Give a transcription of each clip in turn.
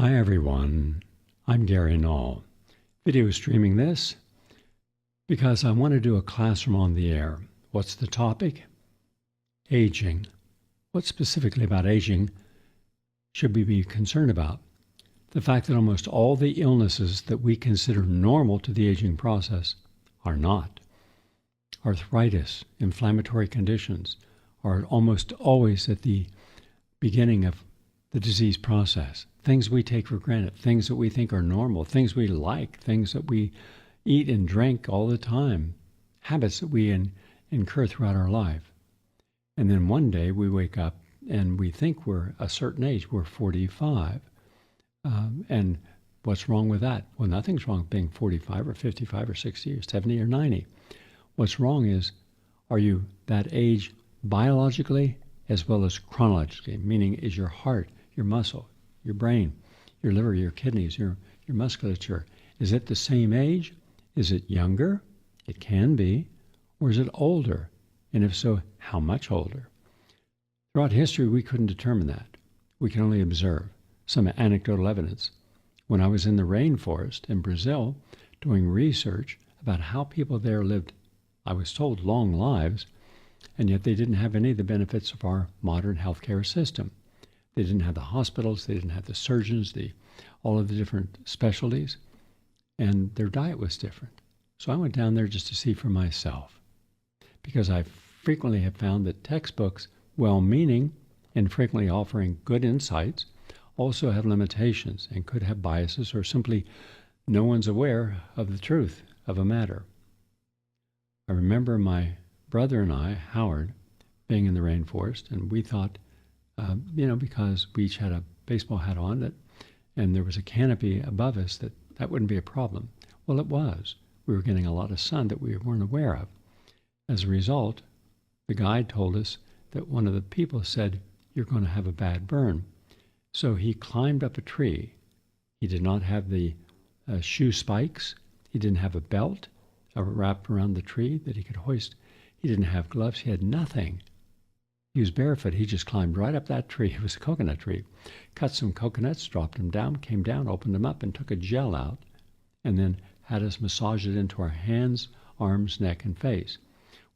Hi everyone, I'm Gary Null. Video streaming this because I want to do a classroom on the air. What's the topic? Aging. What specifically about aging should we be concerned about? The fact that almost all the illnesses that we consider normal to the aging process are not. Arthritis, inflammatory conditions are almost always at the beginning of the disease process. Things we take for granted, things that we think are normal, things we like, things that we eat and drink all the time, habits that we incur throughout our life. And then one day we wake up and we think we're a certain age, we're 45. And what's wrong with that? Well, nothing's wrong with being 45 or 55 or 60 or 70 or 90. What's wrong is, are you that age biologically as well as chronologically? Meaning, is your heart, your muscle, your brain, your liver, your kidneys, your musculature, is it the same age? Is it younger? It can be. Or is it older? And if so, how much older? Throughout history, we couldn't determine that. We can only observe some anecdotal evidence. When I was in the rainforest in Brazil doing research about how people there lived, I was told, long lives, and yet they didn't have any of the benefits of our modern healthcare system. They didn't have the hospitals, they didn't have the surgeons, all of the different specialties, and their diet was different. So I went down there just to see for myself, because I frequently have found that textbooks, well-meaning and frequently offering good insights, also have limitations and could have biases, or simply no one's aware of the truth of a matter. I remember my brother and I, Howard, being in the rainforest, and we thought, because we each had a baseball hat on, and there was a canopy above us, that wouldn't be a problem. Well, it was. We were getting a lot of sun that we weren't aware of. As a result, the guide told us that one of the people said, "You're going to have a bad burn." So he climbed up a tree. He did not have the shoe spikes. He didn't have a belt wrapped around the tree that he could hoist. He didn't have gloves. He had nothing. He was barefoot. He just climbed right up that tree. It was a coconut tree. Cut some coconuts, dropped them down, came down, opened them up, and took a gel out, and then had us massage it into our hands, arms, neck, and face.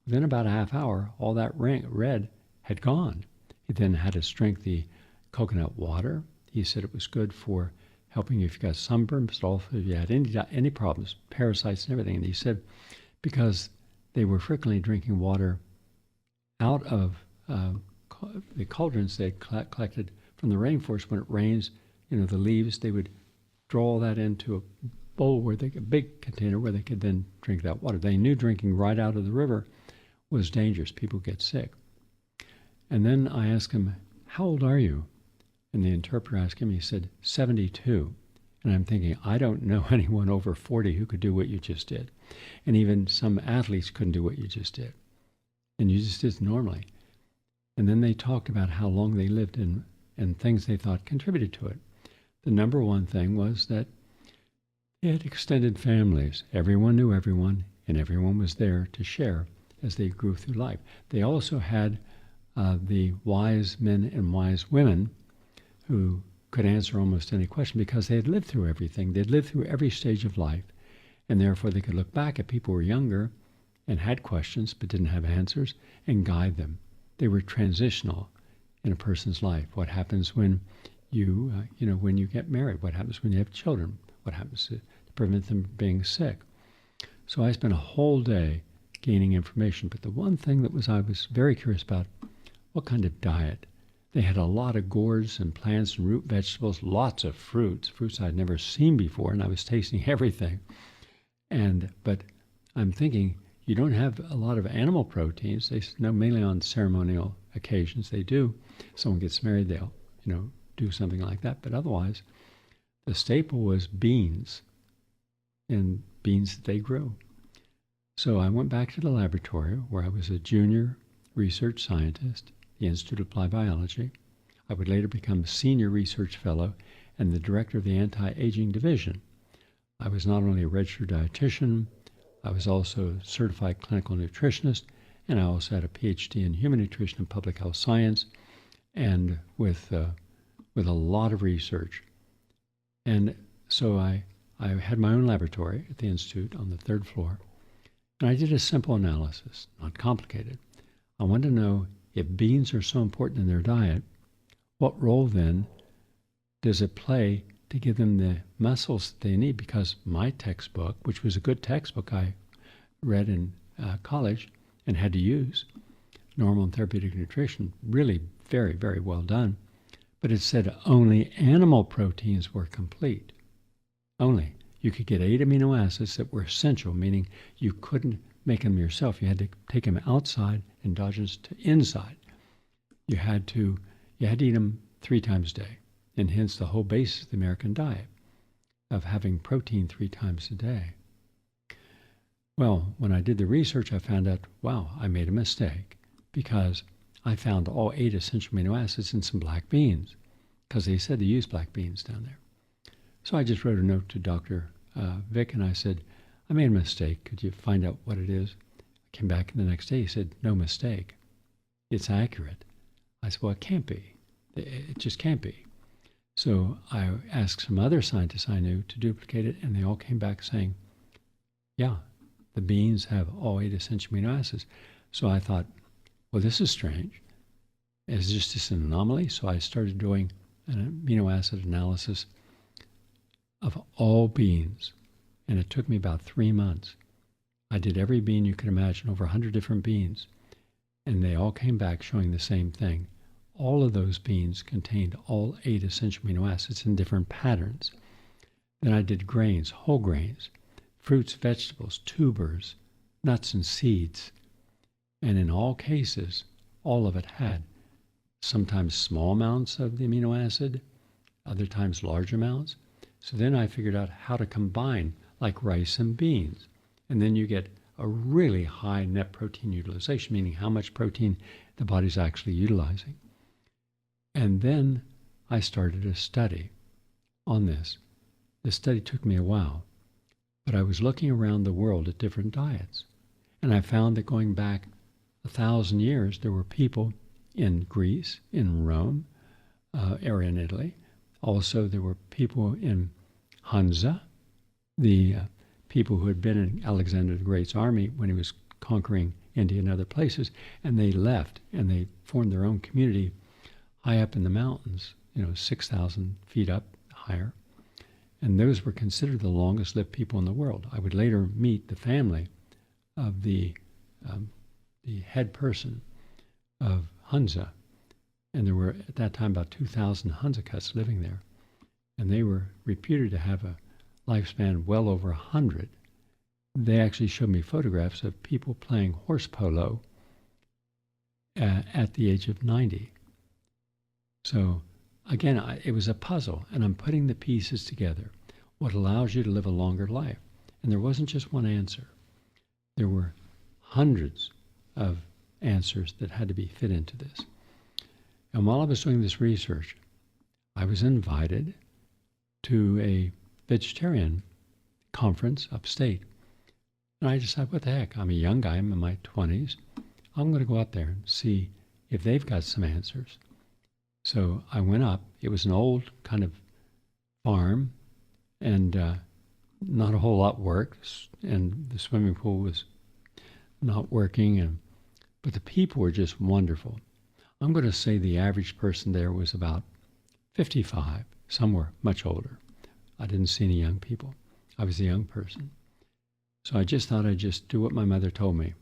Within about a half hour, all that red had gone. He then had us drink the coconut water. He said it was good for helping if you got sunburn, but also if you had any problems, parasites and everything. And he said because they were frequently drinking water out of the cauldrons they had collected from the rainforest. When it rains, the leaves, they would draw all that into a bowl a big container where they could then drink that water. They knew drinking right out of the river was dangerous. People get sick. And then I asked him, "How old are you?" And the interpreter asked him, he said, 72. And I'm thinking, I don't know anyone over 40 who could do what you just did. And even some athletes couldn't do what you just did. And you just did normally. And then they talked about how long they lived and things they thought contributed to it. The number one thing was that they had extended families. Everyone knew everyone, and everyone was there to share as they grew through life. They also had the wise men and wise women who could answer almost any question because they had lived through everything. They'd lived through every stage of life, and therefore they could look back at people who were younger and had questions but didn't have answers and guide them. They were transitional in a person's life. What happens when when you get married? What happens when you have children? What happens to prevent them being sick? So I spent a whole day gaining information. But the one thing I was very curious about, what kind of diet? They had a lot of gourds and plants and root vegetables, lots of fruits I'd never seen before, and I was tasting everything. But I'm thinking, you don't have a lot of animal proteins. They know mainly on ceremonial occasions they do. Someone gets married, they'll, do something like that. But otherwise, the staple was beans, and beans that they grew. So I went back to the laboratory where I was a junior research scientist, the Institute of Applied Biology. I would later become senior research fellow and the director of the anti-aging division. I was not only a registered dietitian, I was also a certified clinical nutritionist, and I also had a PhD in human nutrition and public health science, and with a lot of research. And so I had my own laboratory at the Institute on the third floor, and I did a simple analysis, not complicated. I wanted to know if beans are so important in their diet, what role then does it play to give them the muscles that they need? Because my textbook, which was a good textbook I read in college and had to use, Normal and Therapeutic Nutrition, really very, very well done. But it said only animal proteins were complete. Only. You could get 8 amino acids that were essential, meaning you couldn't make them yourself. You had to take them outside, endogenous to inside. You had to eat them 3 times a day, and hence the whole basis of the American diet of having protein 3 times a day. Well, when I did the research, I found out, wow, I made a mistake because I found all 8 essential amino acids in some black beans because they said they use black beans down there. So I just wrote a note to Dr. Vic and I said, I made a mistake. Could you find out what it is? I came back the next day. He said, no mistake. It's accurate. I said, well, it can't be. It just can't be. So I asked some other scientists I knew to duplicate it, and they all came back saying, yeah, the beans have all 8 essential amino acids. So I thought, well, this is strange. Is just this an anomaly? So I started doing an amino acid analysis of all beans, and it took me about 3 months. I did every bean you could imagine, over 100 different beans, and they all came back showing the same thing. All of those beans contained all 8 essential amino acids in different patterns. Then I did grains, whole grains, fruits, vegetables, tubers, nuts, and seeds. And in all cases, all of it had sometimes small amounts of the amino acid, other times large amounts. So then I figured out how to combine like rice and beans. And then you get a really high net protein utilization, meaning how much protein the body's actually utilizing. And then I started a study on this. The study took me a while, but I was looking around the world at different diets. And I found that going back 1,000 years, there were people in Greece, in Rome, area in Italy. Also, there were people in Hunza, the people who had been in Alexander the Great's army when he was conquering India and other places, and they left and they formed their own community high up in the mountains, 6,000 feet up higher. And those were considered the longest lived people in the world. I would later meet the family of the head person of Hunza, and there were at that time about 2,000 Hunzacuts living there, and they were reputed to have a lifespan well over 100. They actually showed me photographs of people playing horse polo at the age of 90. So again, it was a puzzle, and I'm putting the pieces together. What allows you to live a longer life? And there wasn't just one answer. There were hundreds of answers that had to be fit into this. And while I was doing this research, I was invited to a vegetarian conference upstate. And I decided, what the heck? I'm a young guy, I'm in my 20s. I'm going to go out there and see if they've got some answers. So I went up. It was an old kind of farm, and not a whole lot worked, and the swimming pool was not working, but the people were just wonderful. I'm going to say the average person there was about 55. Some were much older. I didn't see any young people. I was a young person. So I just thought I'd just do what my mother told me.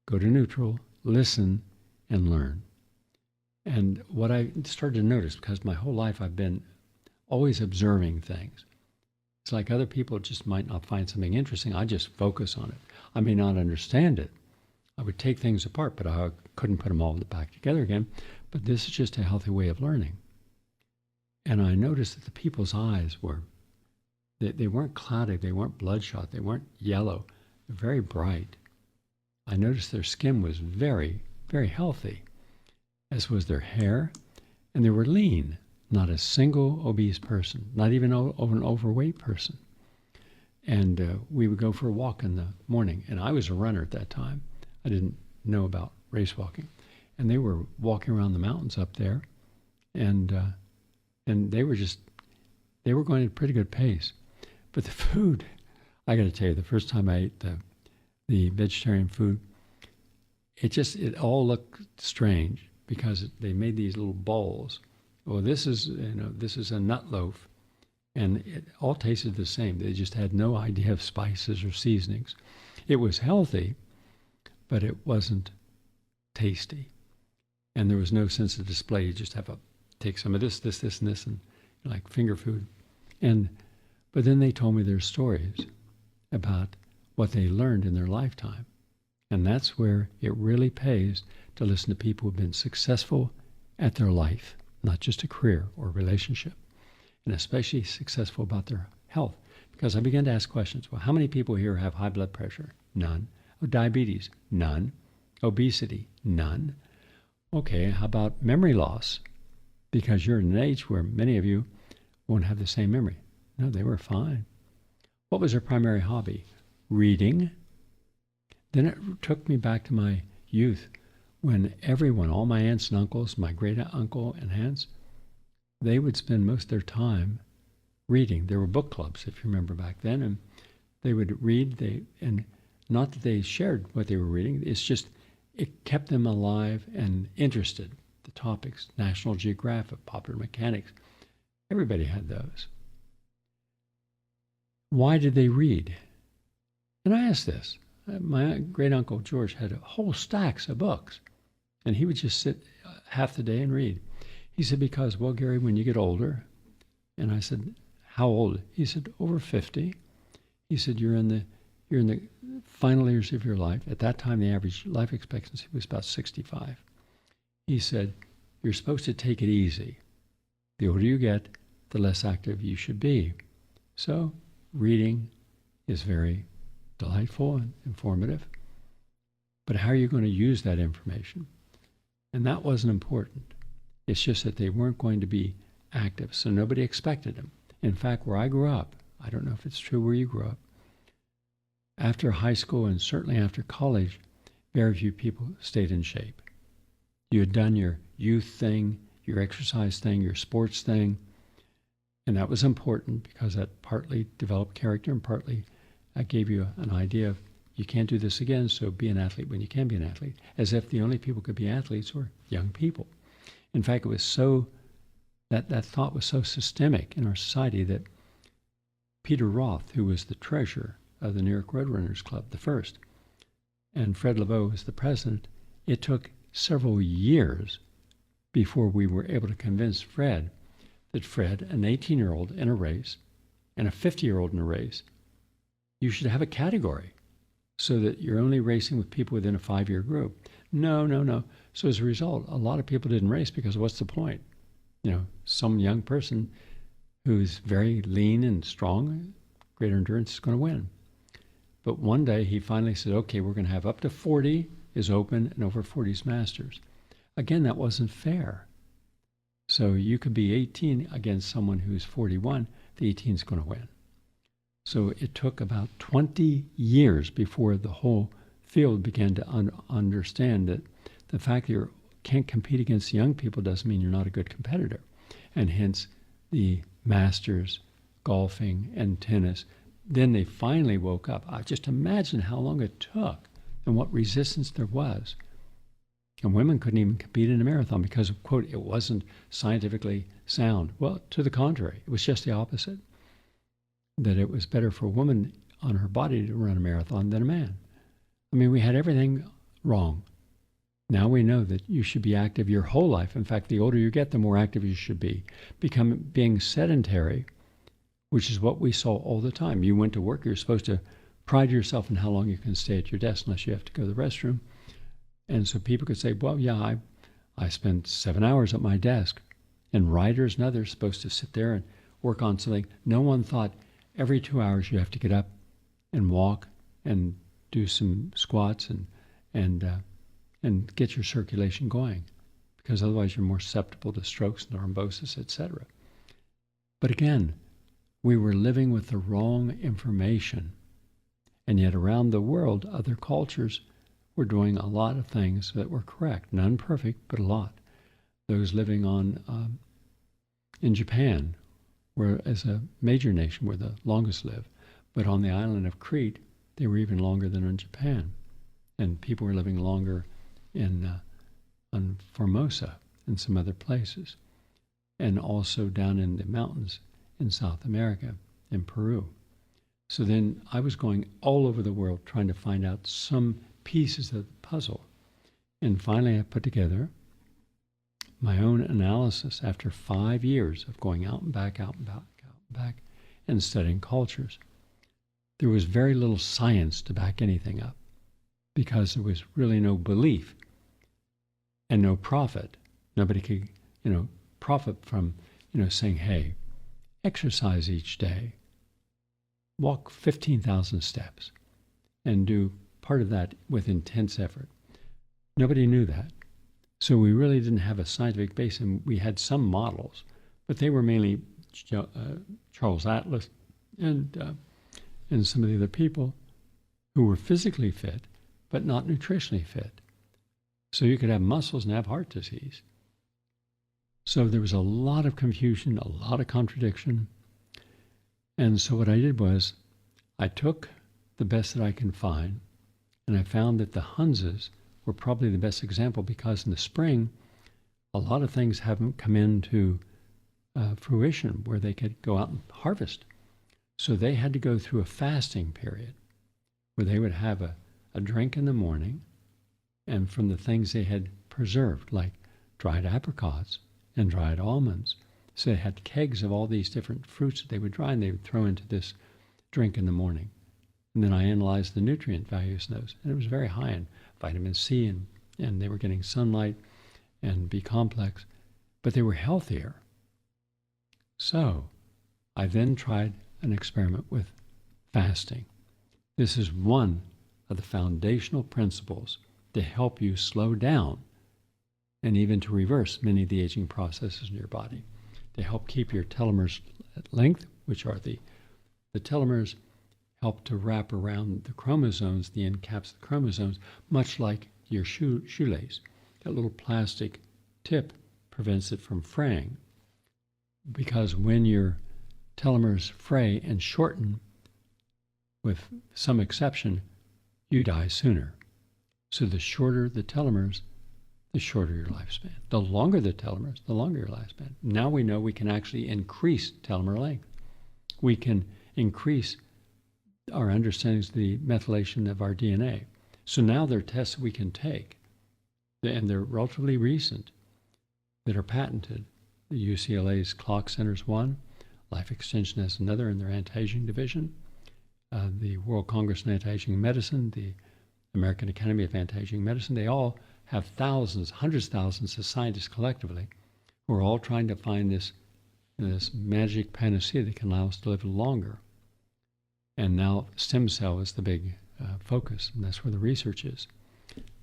Go to neutral, listen, and learn. And what I started to notice, because my whole life I've been always observing things. It's like other people just might not find something interesting. I just focus on it. I may not understand it. I would take things apart, but I couldn't put them all back together again. But this is just a healthy way of learning. And I noticed that the people's eyes were, they weren't clouded, they weren't bloodshot, they weren't yellow, they're very bright. I noticed their skin was very, very healthy, as was their hair, and they were lean, not a single obese person, not even an overweight person. And we would go for a walk in the morning, and I was a runner at that time. I didn't know about race walking. And they were walking around the mountains up there, and they were just, They were going at a pretty good pace. But the food, I got to tell you, the first time I ate the vegetarian food, it all looked strange because they made these little bowls. Well, this is a nut loaf, and it all tasted the same. They just had no idea of spices or seasonings. It was healthy, but it wasn't tasty, and there was no sense of display. You just have to take some of this, and this, and like finger food. But then they told me their stories about what they learned in their lifetime, and that's where it really pays to listen to people who've been successful at their life, not just a career or relationship, and especially successful about their health. Because I began to ask questions. Well, how many people here have high blood pressure? None. Oh, diabetes? None. Obesity? None. Okay, how about memory loss? Because you're in an age where many of you won't have the same memory. No, they were fine. What was their primary hobby? Reading. Then it took me back to my youth when everyone, all my aunts and uncles, my great uncle and aunts, they would spend most of their time reading. There were book clubs, if you remember back then, and they would read. And not that they shared what they were reading. It's just it kept them alive and interested. The topics, National Geographic, Popular Mechanics, everybody had those. Why did they read? And I asked this. My great uncle George had whole stacks of books, and he would just sit half the day and read. He said, because, well, Gary, when you get older, and I said, how old? He said, over 50. He said, you're in the final years of your life. At that time, the average life expectancy was about 65. He said, you're supposed to take it easy. The older you get, the less active you should be. So reading is very delightful and informative. But how are you going to use that information? And that wasn't important. It's just that they weren't going to be active, so nobody expected them. In fact, where I grew up, I don't know if it's true where you grew up, after high school and certainly after college, very few people stayed in shape. You had done your youth thing, your exercise thing, your sports thing, and that was important because that partly developed character and partly gave you an idea of you can't do this again, so be an athlete when you can be an athlete, as if the only people who could be athletes were young people. In fact, it was so, that thought was so systemic in our society that Peter Roth, who was the treasurer of the New York Roadrunners Club, the first, and Fred Lebow was the president, it took several years before we were able to convince Fred that Fred, an 18-year-old in a race and a 50-year-old in a race, you should have a category so that you're only racing with people within a 5-year group. No. So as a result, a lot of people didn't race because what's the point? Some young person who's very lean and strong, greater endurance, is going to win. But one day he finally said, okay, we're going to have up to 40 is open and over 40 is masters. Again, that wasn't fair. So you could be 18 against someone who's 41, the 18 is going to win. So it took about 20 years before the whole field began to understand that the fact that you can't compete against young people doesn't mean you're not a good competitor. And hence the masters, golfing, and tennis. Then they finally woke up. Just imagine how long it took and what resistance there was. And women couldn't even compete in a marathon because, quote, it wasn't scientifically sound. Well, to the contrary, it was just the opposite. That it was better for a woman on her body to run a marathon than a man. I mean, we had everything wrong. Now we know that you should be active your whole life. In fact, the older you get, the more active you should be. Being sedentary, which is what we saw all the time. You went to work, you're supposed to pride yourself in how long you can stay at your desk unless you have to go to the restroom. And so people could say, well, yeah, I spent 7 hours at my desk. And writers and others supposed to sit there and work on something. No one thought every 2 hours you have to get up and walk and do some squats and get your circulation going, because otherwise you're more susceptible to strokes, thrombosis, etc. But again, we were living with the wrong information, and yet around the world, other cultures were doing a lot of things that were correct, none perfect, but a lot. Those living in Japan were, as a major nation, were the longest lived. But on the island of Crete, they were even longer than in Japan. And people were living longer on Formosa and some other places. And also down in the mountains in South America, in Peru. So then I was going all over the world trying to find out some pieces of the puzzle. And finally I put together my own analysis after 5 years of going out and back, out and back, out and back, and studying cultures. There was very little science to back anything up because there was really no belief and no profit. Nobody could, profit from, saying, hey, exercise each day, walk 15,000 steps, and do part of that with intense effort. Nobody knew that. So we really didn't have a scientific base, and we had some models, but they were mainly Charles Atlas and some of the other people who were physically fit, but not nutritionally fit. So you could have muscles and have heart disease. So there was a lot of confusion, a lot of contradiction. And so what I did was I took the best that I can find, and I found that the Hunzas were probably the best example because in the spring, a lot of things haven't come into fruition where they could go out and harvest. So they had to go through a fasting period where they would have a drink in the morning and from the things they had preserved, like dried apricots and dried almonds. So they had kegs of all these different fruits that they would dry and they would throw into this drink in the morning. And then I analyzed the nutrient values in those, and it was very high in vitamin C, and they were getting sunlight and B complex, but they were healthier. So I then tried an experiment with fasting. This is one of the foundational principles to help you slow down and even to reverse many of the aging processes in your body, to help keep your telomeres at length, which are the telomeres help to wrap around the chromosomes, the end caps of the chromosomes, much like your shoelace. That little plastic tip prevents it from fraying. Because when your telomeres fray and shorten, with some exception, you die sooner. So the shorter the telomeres, the shorter your lifespan. The longer the telomeres, the longer your lifespan. Now we know we can actually increase telomere length. We can increase our understandings of the methylation of our DNA. So now there are tests we can take, and they're relatively recent, that are patented. The UCLA's Clock Center's one, Life Extension has another in their anti-aging division. The World Congress on Anti-Aging Medicine, the American Academy of Anti-Aging Medicine, they all have thousands, hundreds of thousands of scientists collectively who are all trying to find this magic panacea that can allow us to live longer. And now stem cell is the big focus, and that's where the research is.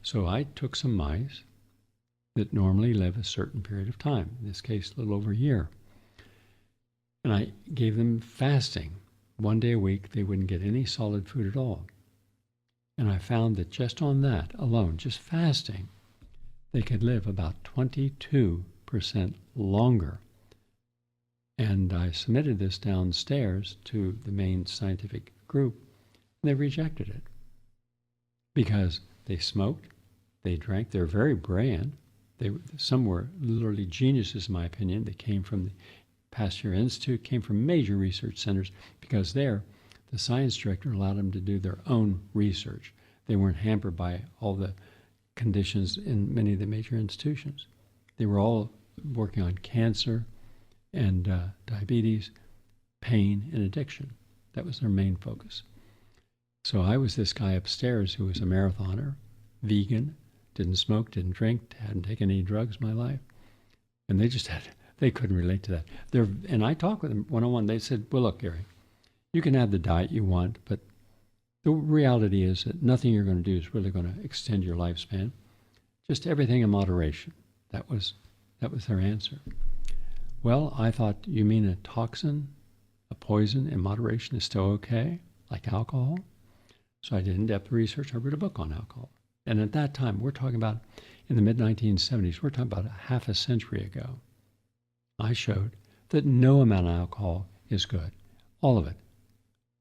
So I took some mice that normally live a certain period of time, in this case a little over a year, and I gave them fasting. 1 day a week, they wouldn't get any solid food at all. And I found that just on that alone, just fasting, they could live about 22% longer. And I submitted this downstairs to the main scientific group, and they rejected it because they smoked, they drank, they're very brilliant. Some were literally geniuses, in my opinion. They came from the Pasteur Institute, came from major research centers because there, the science director allowed them to do their own research. They weren't hampered by all the conditions in many of the major institutions. They were all working on cancer and diabetes, pain, and addiction. That was their main focus. So I was this guy upstairs who was a marathoner, vegan, didn't smoke, didn't drink, hadn't taken any drugs in my life. And they couldn't relate to that. And I talked with them one-on-one. They said, well, look, Gary, you can have the diet you want, but the reality is that nothing you're going to do is really going to extend your lifespan. Just everything in moderation. That was their answer. Well, I thought, you mean a toxin, a poison in moderation is still okay, like alcohol? So I did in-depth research. I wrote a book on alcohol. And at that time, we're talking about in the mid-1970s, we're talking about half a century ago, I showed that no amount of alcohol is good. All of it.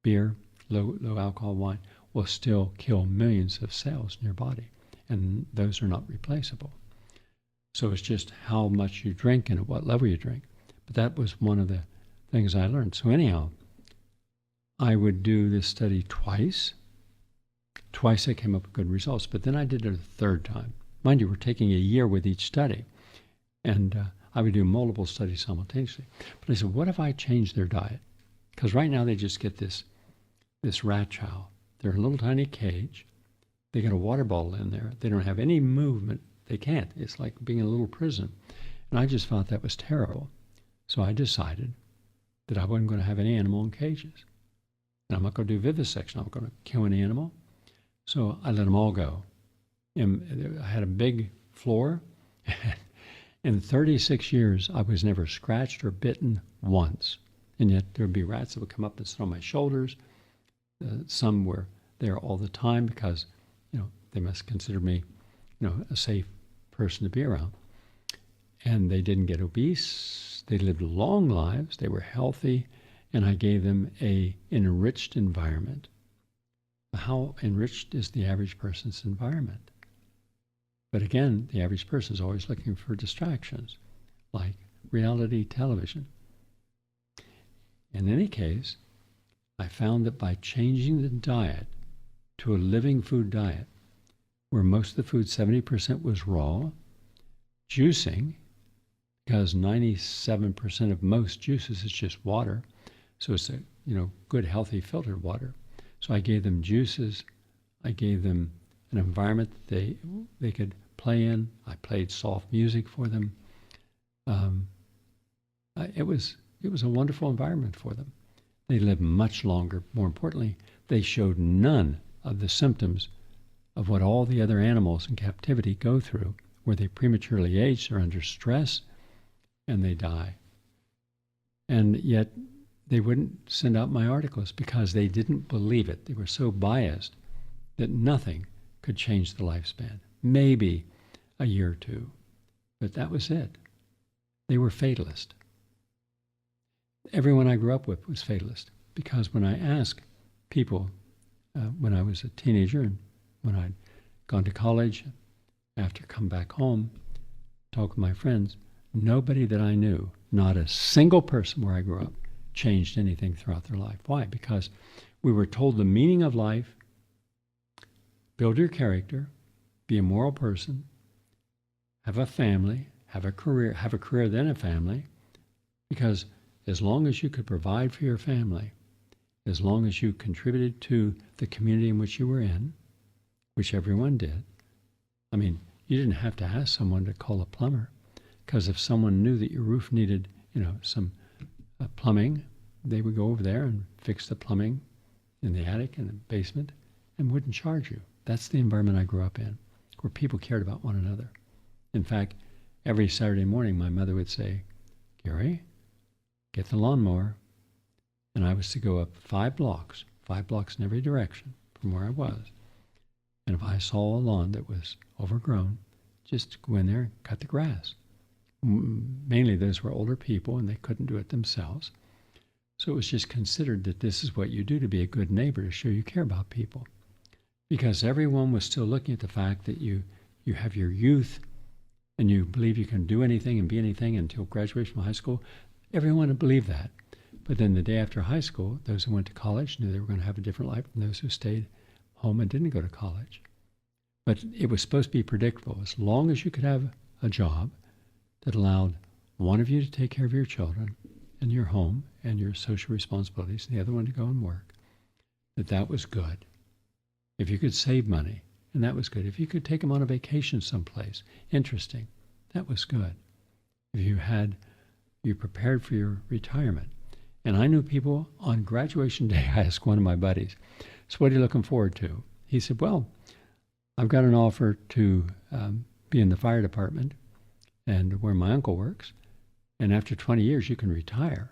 Beer, low alcohol wine, will still kill millions of cells in your body, and those are not replaceable. So it's just how much you drink and at what level you drink. But that was one of the things I learned. So anyhow, I would do this study twice. Twice I came up with good results, but then I did it a third time. Mind you, we're taking a year with each study, and I would do multiple studies simultaneously. But I said, what if I change their diet? Because right now they just get this rat chow. They're in a little tiny cage. They got a water bottle in there. They don't have any movement. They can't. It's like being in a little prison. And I just thought that was terrible. So I decided that I wasn't going to have any animal in cages. And I'm not going to do vivisection. I'm not going to kill any animal. So I let them all go. And I had a big floor. In 36 years, I was never scratched or bitten once. And yet there would be rats that would come up and sit on my shoulders. Some were there all the time because, they must consider me, a safe person to be around. And they didn't get obese. They lived long lives. They were healthy. And I gave them an enriched environment. How enriched is the average person's environment? But again, the average person is always looking for distractions, like reality television. In any case, I found that by changing the diet to a living food diet, where most of the food, 70% was raw, juicing, because 97% of most juices is just water, so it's a good, healthy, filtered water. So I gave them juices, I gave them an environment that they could play in. I played soft music for them. It was a wonderful environment for them. They lived much longer. More importantly, they showed none of the symptoms of what all the other animals in captivity go through, where they prematurely age, they're under stress, and they die. And yet they wouldn't send out my articles because they didn't believe it. They were so biased that nothing could change the lifespan. Maybe a year or two, but that was it. They were fatalist. Everyone I grew up with was fatalist, because when I asked people when I was a teenager and when I'd gone to college, after come back home, talk with my friends, nobody that I knew, not a single person where I grew up, changed anything throughout their life. Why? Because we were told the meaning of life: build your character, be a moral person, have a family, have a career then a family, because as long as you could provide for your family, as long as you contributed to the community in which you were in, which everyone did. I mean, you didn't have to ask someone to call a plumber, because if someone knew that your roof needed, some plumbing, they would go over there and fix the plumbing in the attic and the basement and wouldn't charge you. That's the environment I grew up in, where people cared about one another. In fact, every Saturday morning, my mother would say, "Gary, get the lawnmower." And I was to go up 5 blocks in every direction from where I was. And if I saw a lawn that was overgrown, just go in there and cut the grass. Mainly those were older people and they couldn't do it themselves. So it was just considered that this is what you do to be a good neighbor, to show you care about people. Because everyone was still looking at the fact that you have your youth and you believe you can do anything and be anything until graduation from high school. Everyone would believe that. But then the day after high school, those who went to college knew they were going to have a different life than those who stayed home and didn't go to college. But it was supposed to be predictable. As long as you could have a job that allowed one of you to take care of your children and your home and your social responsibilities, and the other one to go and work, that was good. If you could save money, and that was good. If you could take them on a vacation someplace interesting, that was good. If you prepared for your retirement. And I knew people on graduation day. I asked one of my buddies, "So what are you looking forward to?" He said, "Well, I've got an offer to be in the fire department and where my uncle works. And after 20 years, you can retire."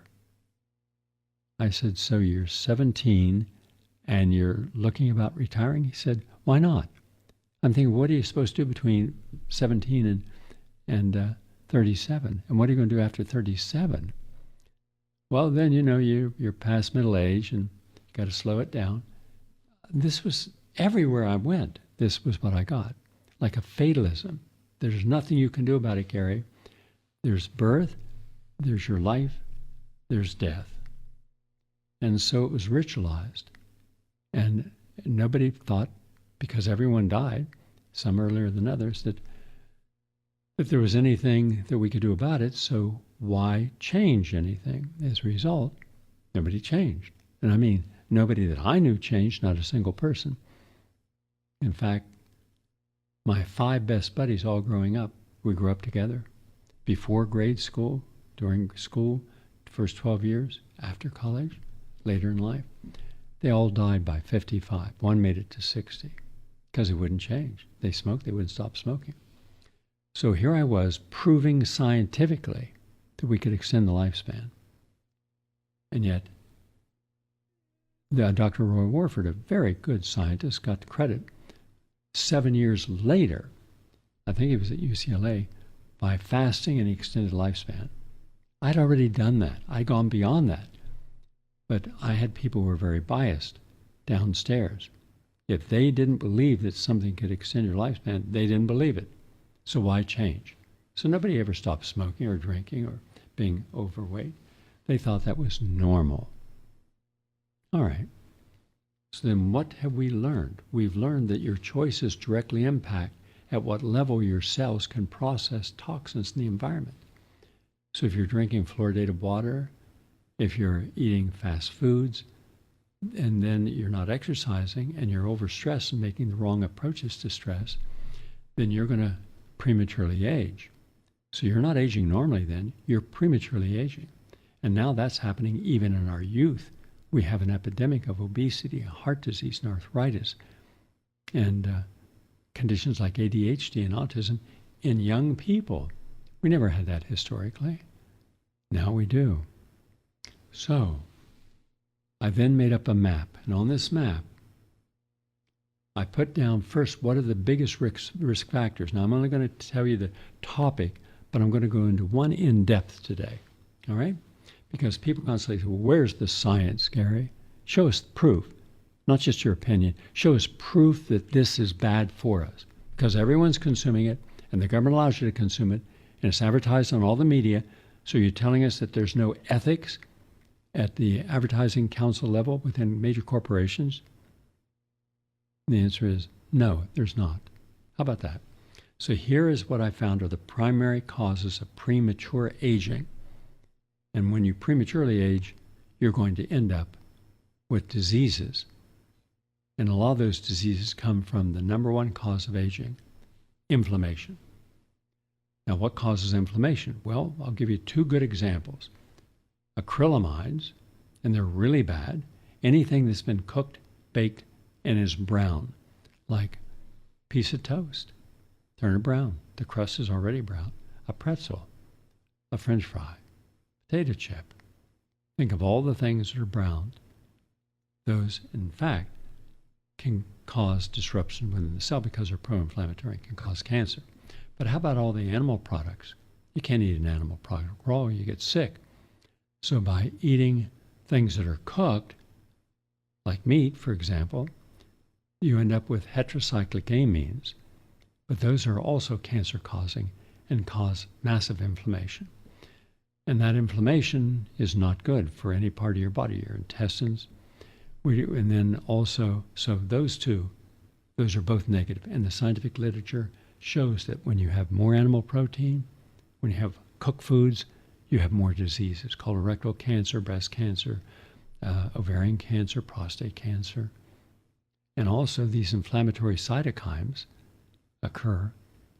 I said, "So you're 17 and you're looking about retiring?" He said, "Why not?" I'm thinking, what are you supposed to do between 17 and 37? And what are you going to do after 37? Well, then, you're past middle age and got to slow it down. This was everywhere I went. This was what I got, like a fatalism. There's nothing you can do about it, Gary. There's birth, there's your life, there's death. And so it was ritualized. And nobody thought, because everyone died, some earlier than others, that there was anything that we could do about it. So why change anything? As a result, nobody changed. And I mean, nobody that I knew changed, not a single person. In fact, my 5 best buddies all growing up, we grew up together. Before grade school, during school, first 12 years, after college, later in life, they all died by 55. One made it to 60 because it wouldn't change. They smoked, they wouldn't stop smoking. So here I was proving scientifically that we could extend the lifespan. And yet, Dr. Roy Warford, a very good scientist, got the credit 7 years later, I think he was at UCLA, by fasting and extended lifespan. I'd already done that. I'd gone beyond that. But I had people who were very biased downstairs. If they didn't believe that something could extend your lifespan, they didn't believe it. So why change? So nobody ever stopped smoking or drinking or being overweight. They thought that was normal. All right. So then what have we learned? We've learned that your choices directly impact at what level your cells can process toxins in the environment. So if you're drinking fluoridated water, if you're eating fast foods, and then you're not exercising and you're overstressed and making the wrong approaches to stress, then you're going to prematurely age. So you're not aging normally then, you're prematurely aging. And now that's happening even in our youth. We have an epidemic of obesity, heart disease, and arthritis, and conditions like ADHD and autism in young people. We never had that historically. Now we do. So I then made up a map, and on this map, I put down first what are the biggest risk factors. Now I'm only going to tell you the topic, but I'm going to go into one in depth today. All right? Because people constantly say, well, where's the science, Gary? Show us proof, not just your opinion. Show us proof that this is bad for us. Because everyone's consuming it, and the government allows you to consume it, and it's advertised on all the media. So you're telling us that there's no ethics at the advertising council level within major corporations? And the answer is no, there's not. How about that? So here is what I found are the primary causes of premature aging. And when you prematurely age, you're going to end up with diseases. And a lot of those diseases come from the number one cause of aging, inflammation. Now, what causes inflammation? Well, I'll give you 2 good examples. Acrylamides, and they're really bad. Anything that's been cooked, baked, and is brown, like a piece of toast, turn it brown. The crust is already brown. A pretzel, a French fry, potato chip. Think of all the things that are brown. Those, in fact, can cause disruption within the cell because they're pro-inflammatory and can cause cancer. But how about all the animal products? You can't eat an animal product raw, you get sick. So by eating things that are cooked, like meat, for example, you end up with heterocyclic amines. But those are also cancer-causing and cause massive inflammation. And that inflammation is not good for any part of your body, your intestines. And then also, so those 2, those are both negative. And the scientific literature shows that when you have more animal protein, when you have cooked foods, you have more diseases, colorectal cancer, breast cancer, ovarian cancer, prostate cancer. And also these inflammatory cytokines occur,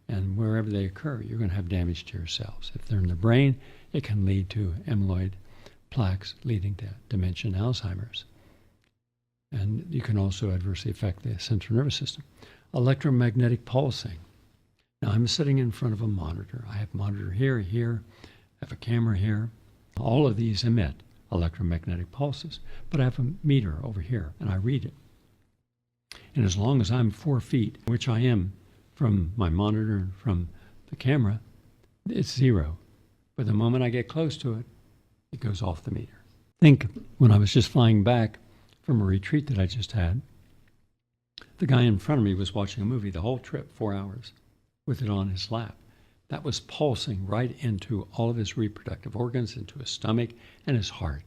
and wherever they occur, you're going to have damage to your cells. If they're in the brain, it can lead to amyloid plaques leading to dementia and Alzheimer's. And you can also adversely affect the central nervous system. Electromagnetic pulsing. Now I'm sitting in front of a monitor. I have a monitor here, I have a camera here. All of these emit electromagnetic pulses, but I have a meter over here and I read it. And as long as I'm 4 feet, which I am from my monitor and from the camera, it's 0. But the moment I get close to it, it goes off the meter. think when I was just flying back from a retreat that I just had, the guy in front of me was watching a movie the whole trip, 4 hours, with it on his lap. That was pulsing right into all of his reproductive organs, into his stomach and his heart.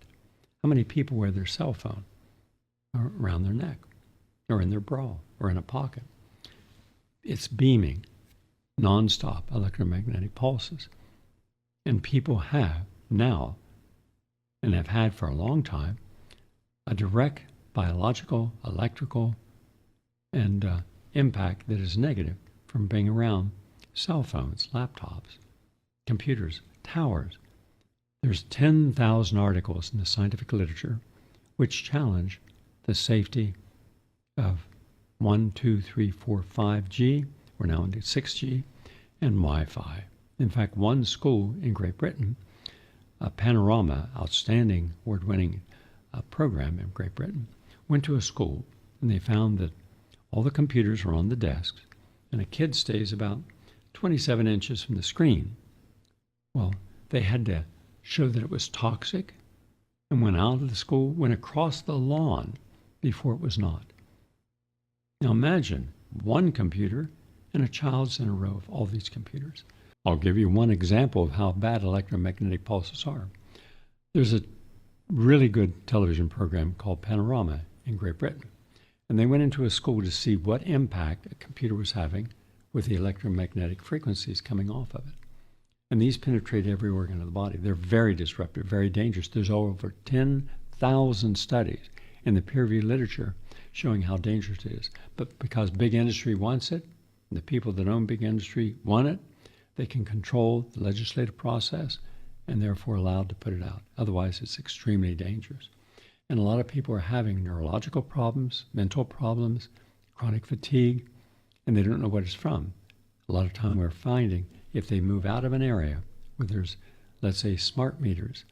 How many people wear their cell phone around their neck or in their bra or in a pocket? It's beaming nonstop electromagnetic pulses. And people have now, and have had for a long time, a direct biological, electrical, and impact that is negative from being around cell phones, laptops, computers, towers. There's 10,000 articles in the scientific literature which challenge the safety of 1, 2, 3, 4, 5G, we're now into 6G, and Wi-Fi. In fact, one school in Great Britain, Panorama, outstanding award-winning program in Great Britain, went to a school and they found that all the computers were on the desks and a kid stays about 27 inches from the screen. Well, they had to show that it was toxic and went out of the school, went across the lawn before it was not. Now imagine one computer and a child's in a row of all these computers. I'll give you one example of how bad electromagnetic pulses are. There's a really good television program called Panorama in Great Britain. And they went into a school to see what impact a computer was having with the electromagnetic frequencies coming off of it. And these penetrate every organ of the body. They're very disruptive, very dangerous. There's over 10,000 studies in the peer-reviewed literature showing how dangerous it is. But because big industry wants it, and the people that own big industry want it, they can control the legislative process and therefore allowed to put it out. Otherwise, it's extremely dangerous. And a lot of people are having neurological problems, mental problems, chronic fatigue, and they don't know what it's from. A lot of time we're finding if they move out of an area where there's, let's say, smart meters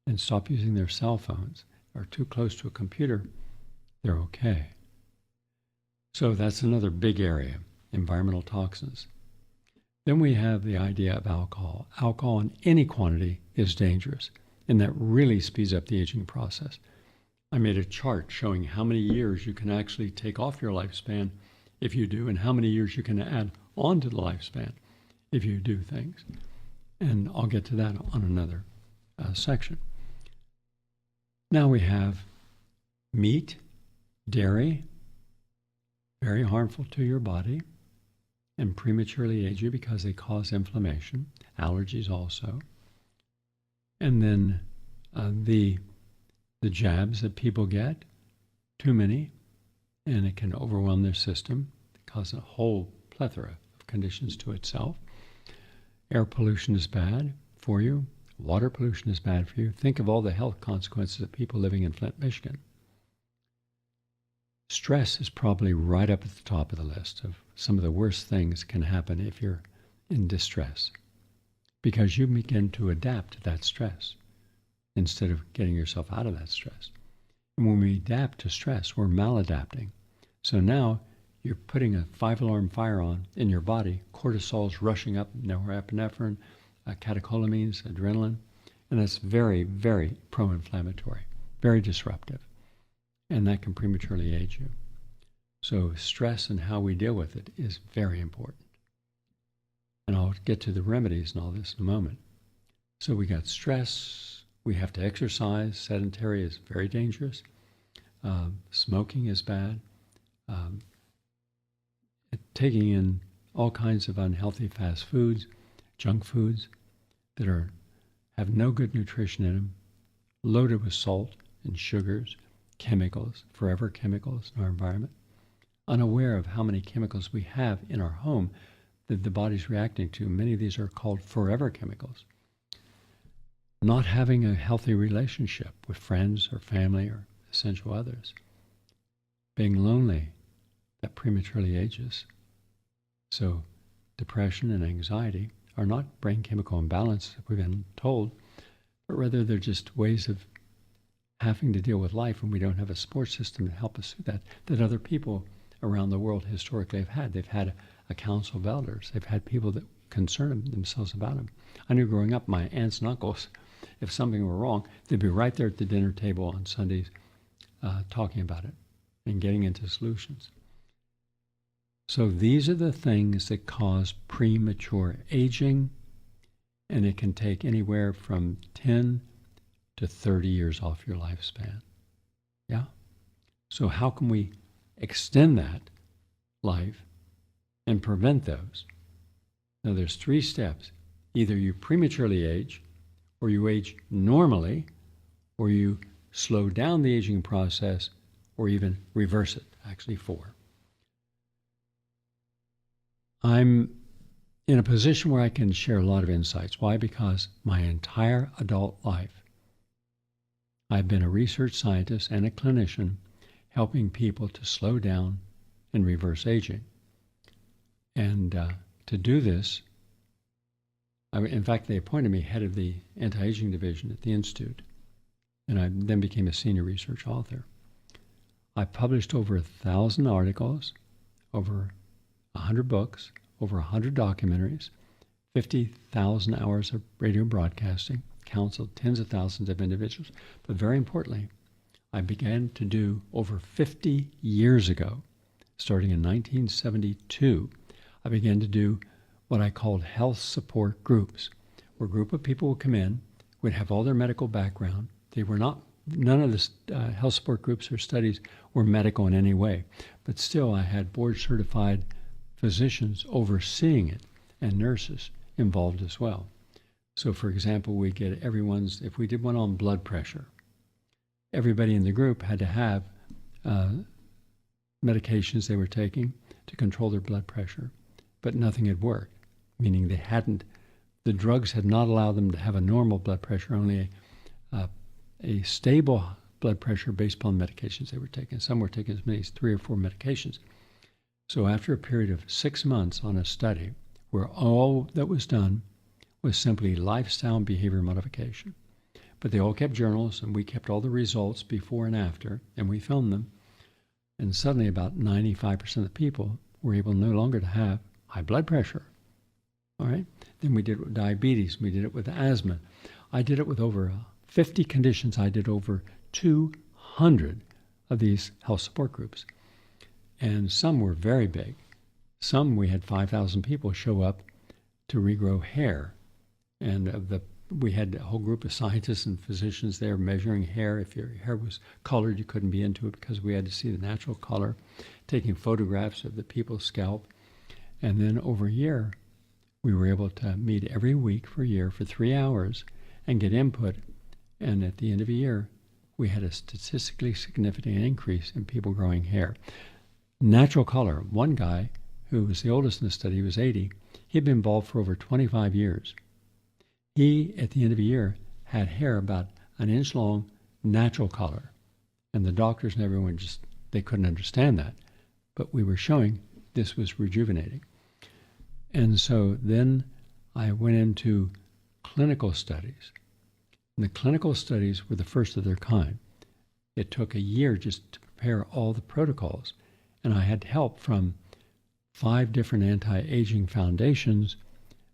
and stop using their cell phones or too close to a computer, they're okay. So that's another big area, environmental toxins. Then we have the idea of alcohol. Alcohol in any quantity is dangerous, and that really speeds up the aging process. I made a chart showing how many years you can actually take off your lifespan if you do, and how many years you can add on to the lifespan if you do things. And I'll get to that on another section. Now we have meat, dairy, very harmful to your body and prematurely age you because they cause inflammation, allergies also. And then the jabs that people get, too many, and it can overwhelm their system, cause a whole plethora of conditions to itself. Air pollution is bad for you. Water pollution is bad for you. Think of all the health consequences of people living in Flint, Michigan. Stress is probably right up at the top of the list of some of the worst things can happen if you're in distress, because you begin to adapt to that stress instead of getting yourself out of that stress. And when we adapt to stress, we're maladapting. So now you're putting a 5-alarm fire on in your body. Cortisol's rushing up, norepinephrine, catecholamines, adrenaline, and that's very, very pro-inflammatory, very disruptive. And that can prematurely age you. So stress and how we deal with it is very important. And I'll get to the remedies and all this in a moment. So we got stress, we have to exercise, sedentary is very dangerous, smoking is bad, taking in all kinds of unhealthy fast foods, junk foods that have no good nutrition in them, loaded with salt and sugars, chemicals, forever chemicals in our environment, unaware of how many chemicals we have in our home that the body's reacting to. Many of these are called forever chemicals. Not having a healthy relationship with friends or family or essential others. Being lonely, that prematurely ages. So depression and anxiety are not brain chemical imbalances that we've been told, but rather they're just ways of having to deal with life when we don't have a support system to help us through that other people around the world historically have had. They've had a council of elders. They've had people that concern themselves about them. I knew growing up, my aunts and uncles If something were wrong, they'd be right there at the dinner table on Sundays talking about it and getting into solutions. So these are the things that cause premature aging, and it can take anywhere from 10 to 30 years off your lifespan. Yeah? So how can we extend that life and prevent those? Now there's 3 steps. Either you prematurely age, or you age normally, or you slow down the aging process, or even reverse it, actually 4. I'm in a position where I can share a lot of insights. Why? Because my entire adult life, I've been a research scientist and a clinician helping people to slow down and reverse aging. And to do this, in fact, they appointed me head of the anti-aging division at the Institute, and I then became a senior research author. I published over 1,000 articles, over 100 books, over 100 documentaries, 50,000 hours of radio broadcasting, counseled tens of thousands of individuals. But very importantly, I began to do over 50 years ago, starting in 1972, I began to do what I called health support groups, where a group of people would come in, would have all their medical background. They were not, none of the health support groups or studies were medical in any way, but still I had board certified physicians overseeing it and nurses involved as well. So for example, we get if we did one on blood pressure, everybody in the group had to have medications they were taking to control their blood pressure, but nothing had worked, meaning the drugs had not allowed them to have a normal blood pressure, only a stable blood pressure based upon medications they were taking. Some were taking as many as 3 or 4 medications. So after a period of 6 months on a study where all that was done was simply lifestyle and behavior modification, but they all kept journals and we kept all the results before and after, and we filmed them, and suddenly about 95% of the people were able no longer to have high blood pressure. All right. Then we did it with diabetes. We did it with asthma. I did it with over 50 conditions. I did over 200 of these health support groups. And some were very big. Some we had 5,000 people show up to regrow hair. And we had a whole group of scientists and physicians there measuring hair. If your hair was colored, you couldn't be into it because we had to see the natural color, taking photographs of the people's scalp. And then over a year, we were able to meet every week for a year for 3 hours and get input. And at the end of a year, we had a statistically significant increase in people growing hair. Natural color. One guy who was the oldest in the study, he was 80. He had been involved for over 25 years. He, at the end of a year, had hair about an inch long, natural color. And the doctors and everyone they couldn't understand that. But we were showing this was rejuvenating. And so then I went into clinical studies. And the clinical studies were the first of their kind. It took a year just to prepare all the protocols. And I had help from 5 different anti-aging foundations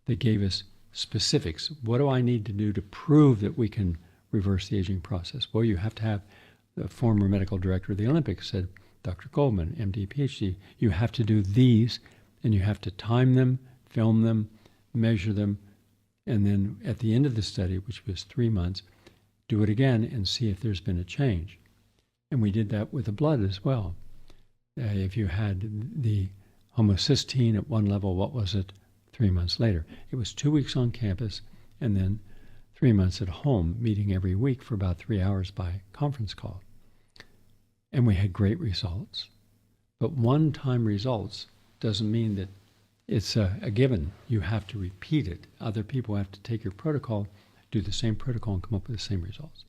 that gave us specifics. What do I need to do to prove that we can reverse the aging process? Well, you have to have the former medical director of the Olympics said, Dr. Goldman, MD, PhD, you have to do these, and you have to time them, film them, measure them, and then at the end of the study, which was 3 months, do it again and see if there's been a change. And we did that with the blood as well. If you had the homocysteine at one level, what was it 3 months later? It was 2 weeks on campus and then 3 months at home, meeting every week for about 3 hours by conference call. And we had great results. But one-time results doesn't mean that it's a given. You have to repeat it. Other people have to take your protocol, do the same protocol, and come up with the same results.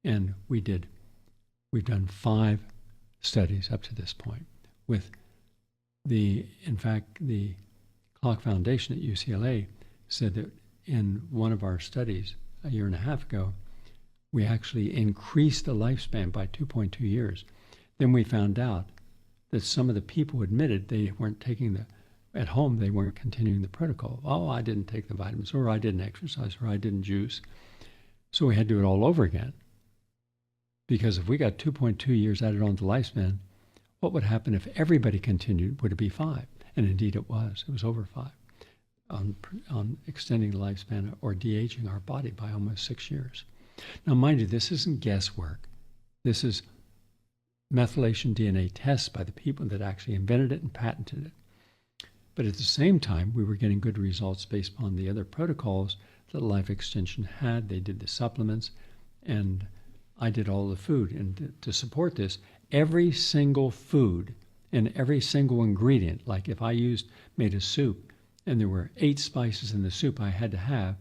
And we've done 5 studies up to this point with in fact, the Clock Foundation at UCLA said that in one of our studies a year and a half ago, we actually increased the lifespan by 2.2 years. Then we found out that some of the people admitted they weren't taking at home, they weren't continuing the protocol. Oh, I didn't take the vitamins, or I didn't exercise, or I didn't juice. So we had to do it all over again. Because if we got 2.2 years added on to lifespan, what would happen if everybody continued? Would it be 5? And indeed it was. It was over 5 on extending the lifespan or de-aging our body by almost 6 years. Now, mind you, this isn't guesswork. This is methylation DNA tests by the people that actually invented it and patented it. But at the same time, we were getting good results based upon the other protocols that Life Extension had. They did the supplements, and I did all the food. And to support this, every single food and every single ingredient, like if I made a soup and there were 8 spices in the soup, I had to have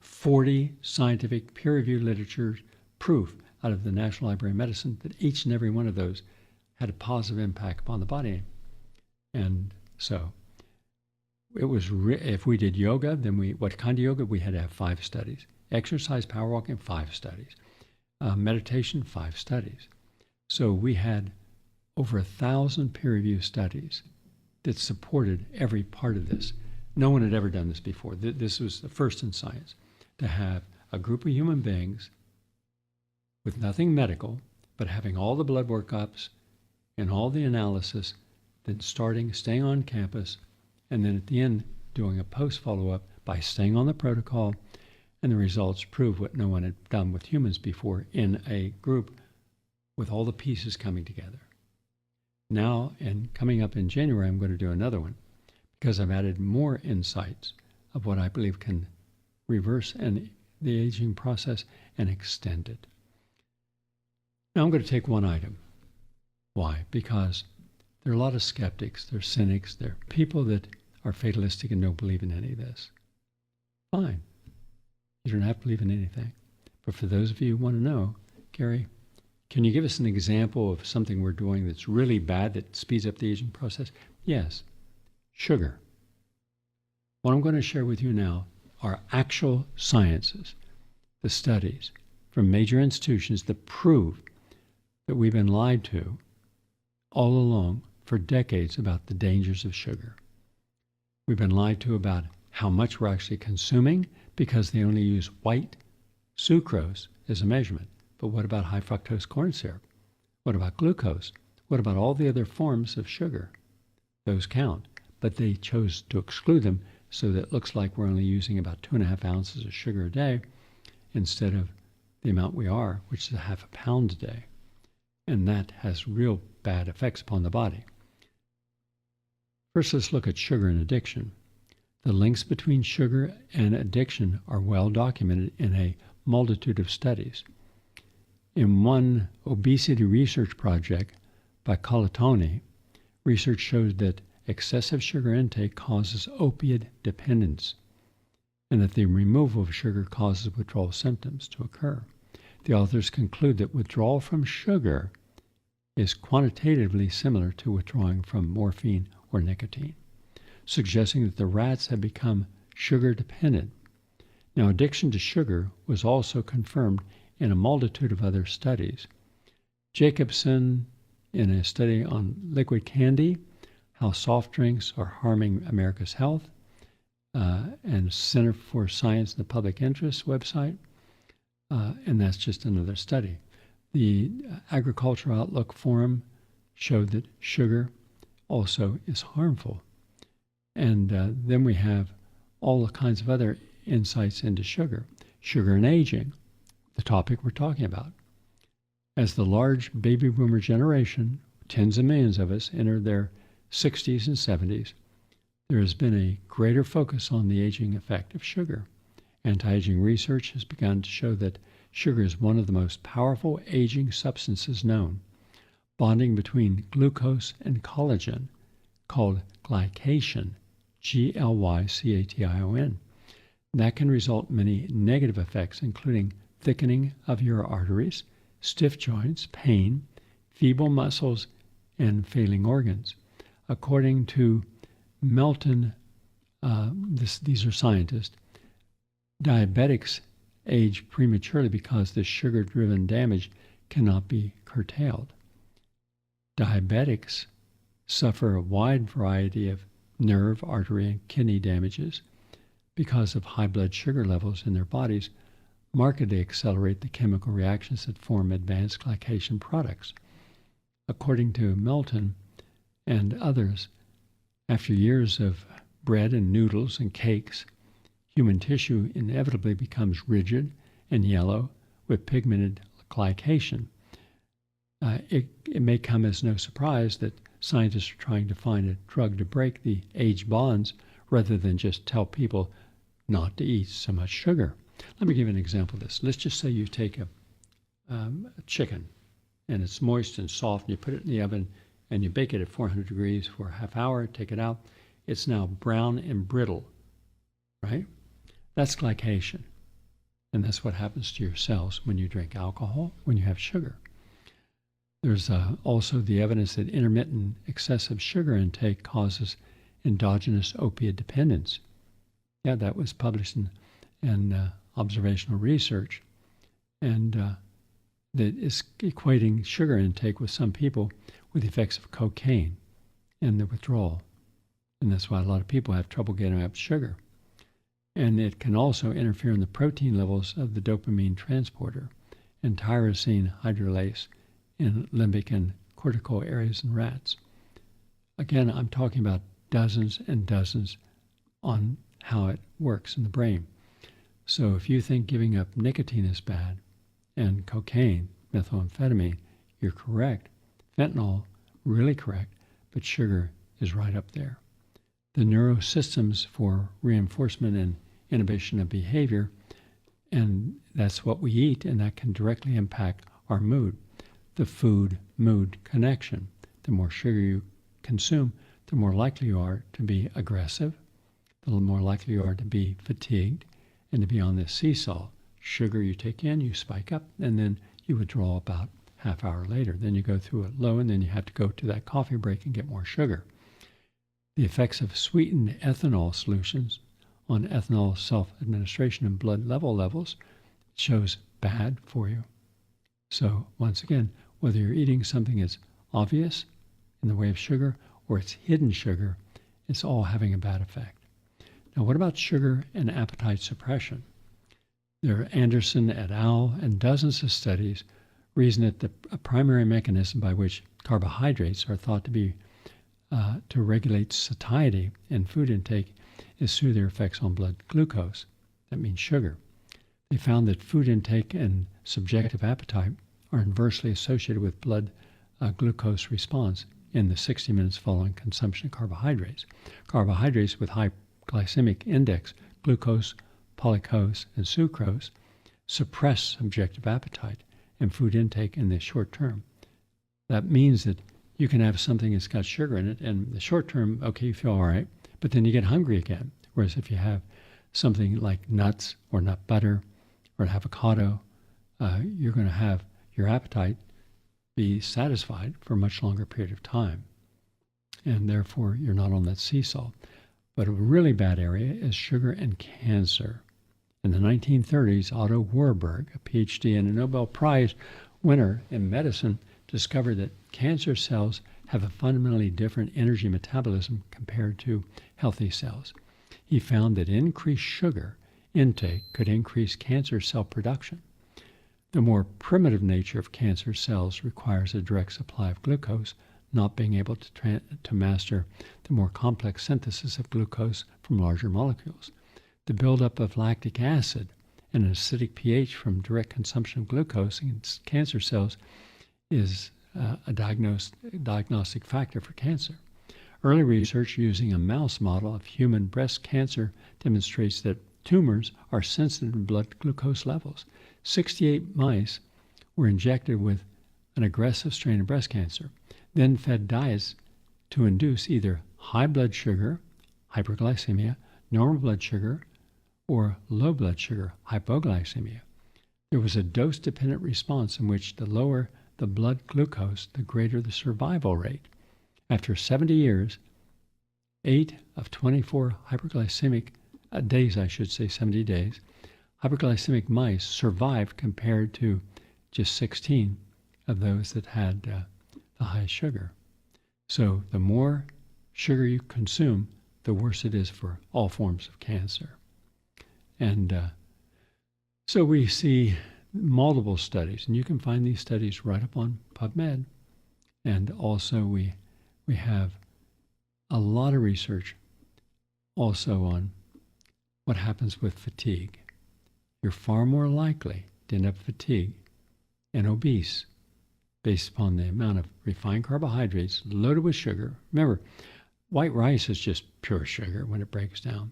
40 scientific peer-reviewed literature proof out of the National Library of Medicine that each and every one of those had a positive impact upon the body. And so it was, if we did yoga, then what kind of yoga? We had to have 5 studies. Exercise, power walking, 5 studies. Meditation, 5 studies. So we had over 1,000 peer-reviewed studies that supported every part of this. No one had ever done this before. This was the first in science, to have a group of human beings with nothing medical, but having all the blood workups and all the analysis, then staying on campus, and then at the end doing a post follow-up by staying on the protocol, and the results prove what no one had done with humans before in a group with all the pieces coming together. Now, and coming up in January, I'm going to do another one because I've added more insights of what I believe can reverse the aging process and extend it. Now I'm going to take one item. Why? Because there are a lot of skeptics, there are cynics, there are people that are fatalistic and don't believe in any of this. Fine. You don't have to believe in anything. But for those of you who want to know, Gary, can you give us an example of something we're doing that's really bad that speeds up the aging process? Yes. Sugar. What I'm going to share with you now are actual sciences, the studies from major institutions that prove that we've been lied to all along for decades about the dangers of sugar. We've been lied to about how much we're actually consuming because they only use white sucrose as a measurement. But what about high fructose corn syrup? What about glucose? What about all the other forms of sugar? Those count, but they chose to exclude them so that it looks like we're only using about 2.5 ounces of sugar a day instead of the amount we are, which is 0.5 pound a day. And that has real bad effects upon the body. First, let's look at sugar and addiction. The links between sugar and addiction are well documented in a multitude of studies. In one obesity research project by Colatoni, research showed that excessive sugar intake causes opiate dependence and that the removal of sugar causes withdrawal symptoms to occur. The authors conclude that withdrawal from sugar is quantitatively similar to withdrawing from morphine or nicotine, suggesting that the rats have become sugar dependent. Now, addiction to sugar was also confirmed in a multitude of other studies. Jacobson, in a study on liquid candy, how soft drinks are harming America's health, and Center for Science and the Public Interest website, and that's just another study. The Agricultural Outlook Forum showed that sugar also is harmful. And then we have all kinds of other insights into sugar. Sugar and aging, the topic we're talking about. As the large baby boomer generation, tens of millions of us, enter their 60s and 70s, there has been a greater focus on the aging effect of sugar. Anti-aging research has begun to show that sugar is one of the most powerful aging substances known, bonding between glucose and collagen, called glycation, Glycation. That can result in many negative effects, including thickening of your arteries, stiff joints, pain, feeble muscles, and failing organs. According to Melton, these are scientists, diabetics age prematurely because the sugar-driven damage cannot be curtailed. Diabetics suffer a wide variety of nerve, artery, and kidney damages because of high blood sugar levels in their bodies, markedly accelerate the chemical reactions that form advanced glycation products. According to Melton and others, after years of bread and noodles and cakes, human tissue inevitably becomes rigid and yellow with pigmented glycation. It may come as no surprise that scientists are trying to find a drug to break the age bonds rather than just tell people not to eat so much sugar. Let me give you an example of this. Let's just say you take a chicken and it's moist and soft and you put it in the oven and you bake it at 400 degrees for a half hour, take it out. It's now brown and brittle, right? That's glycation. And that's what happens to your cells when you drink alcohol, when you have sugar. There's also the evidence that intermittent excessive sugar intake causes endogenous opiate dependence. Yeah, that was published in observational research. And that is equating sugar intake with some people with the effects of cocaine and the withdrawal. And that's why a lot of people have trouble getting up sugar. And it can also interfere in the protein levels of the dopamine transporter and tyrosine hydrolase in limbic and cortical areas in rats. Again, I'm talking about dozens and dozens on how it works in the brain. So if you think giving up nicotine is bad and cocaine, methamphetamine, you're correct. Fentanyl, really correct, but sugar is right up there. The neurosystems for reinforcement and inhibition of behavior, and that's what we eat, and that can directly impact our mood. The food-mood connection. The more sugar you consume, the more likely you are to be aggressive, the more likely you are to be fatigued, and to be on this seesaw. Sugar you take in, you spike up, and then you withdraw about half hour later. Then you go through a low, and then you have to go to that coffee break and get more sugar. The effects of sweetened ethanol solutions on ethanol self-administration and blood levels shows bad for you. So once again, whether you're eating something that's obvious in the way of sugar or it's hidden sugar, it's all having a bad effect. Now, what about sugar and appetite suppression? There are Anderson et al. And dozens of studies reason that a primary mechanism by which carbohydrates are thought to be to regulate satiety in food intake is through their effects on blood glucose. That means sugar. They found that food intake and subjective appetite are inversely associated with blood glucose response in the 60 minutes following consumption of carbohydrates. Carbohydrates with high glycemic index, glucose, polyglucose, and sucrose, suppress subjective appetite and food intake in the short term. That means that you can have something that's got sugar in it, and in the short term, okay, you feel all right, but then you get hungry again. Whereas if you have something like nuts or nut butter or an avocado, you're going to have your appetite be satisfied for a much longer period of time. And therefore, you're not on that seesaw. But a really bad area is sugar and cancer. In the 1930s, Otto Warburg, a PhD and a Nobel Prize winner in medicine, discovered that cancer cells have a fundamentally different energy metabolism compared to healthy cells. He found that increased sugar intake could increase cancer cell production. The more primitive nature of cancer cells requires a direct supply of glucose, not being able to master the more complex synthesis of glucose from larger molecules. The buildup of lactic acid and an acidic pH from direct consumption of glucose in cancer cells is a diagnostic factor for cancer. Early research using a mouse model of human breast cancer demonstrates that tumors are sensitive to blood glucose levels. 68 mice were injected with an aggressive strain of breast cancer, then fed diets to induce either high blood sugar, hyperglycemia, normal blood sugar, or low blood sugar, hypoglycemia. There was a dose-dependent response in which the lower the blood glucose, the greater the survival rate. After 70 years, 8 of 24 hyperglycemic days, 70 days, hyperglycemic mice survived compared to just 16 of those that had the high sugar. So the more sugar you consume, the worse it is for all forms of cancer. And So we see multiple studies, and you can find these studies right up on PubMed. And also we have a lot of research also on what happens with fatigue. You're far more likely to end up fatigued and obese based upon the amount of refined carbohydrates loaded with sugar. Remember, white rice is just pure sugar when it breaks down.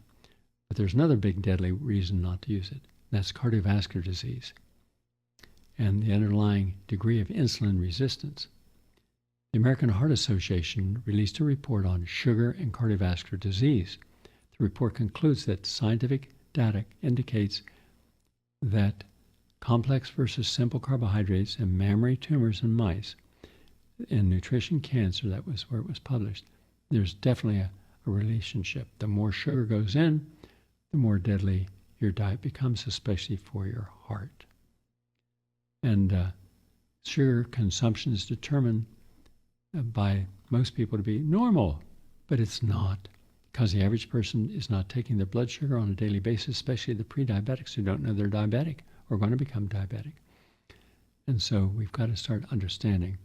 But there's another big deadly reason not to use it. That's cardiovascular disease and the underlying degree of insulin resistance. The American Heart Association released a report on sugar and cardiovascular disease. The report concludes that scientific data indicates that complex versus simple carbohydrates in mammary tumors in mice, in Nutrition Cancer, that was where it was published, there's definitely a relationship. The more sugar goes in, the more deadly your diet becomes, especially for your heart. And sugar consumption is determined by most people to be normal, but it's not, because the average person is not taking their blood sugar on a daily basis, especially the pre-diabetics who don't know they're diabetic or going to become diabetic. And so we've got to start understanding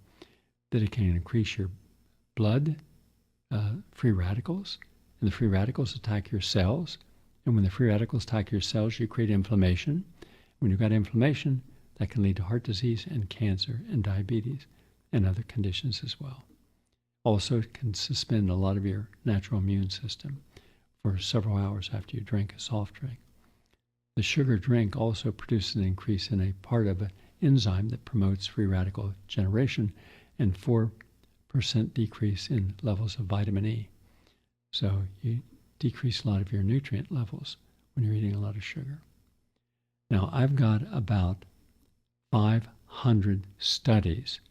that it can increase your blood free radicals, and the free radicals attack your cells. And when the free radicals attack your cells, you create inflammation. When you've got inflammation, that can lead to heart disease and cancer and diabetes and other conditions as well. Also, it can suspend a lot of your natural immune system for several hours after you drink a soft drink. The sugar drink also produces an increase in a part of an enzyme that promotes free radical generation and 4% decrease in levels of vitamin E. So you decrease a lot of your nutrient levels when you're eating a lot of sugar. Now, I've got about 500 studies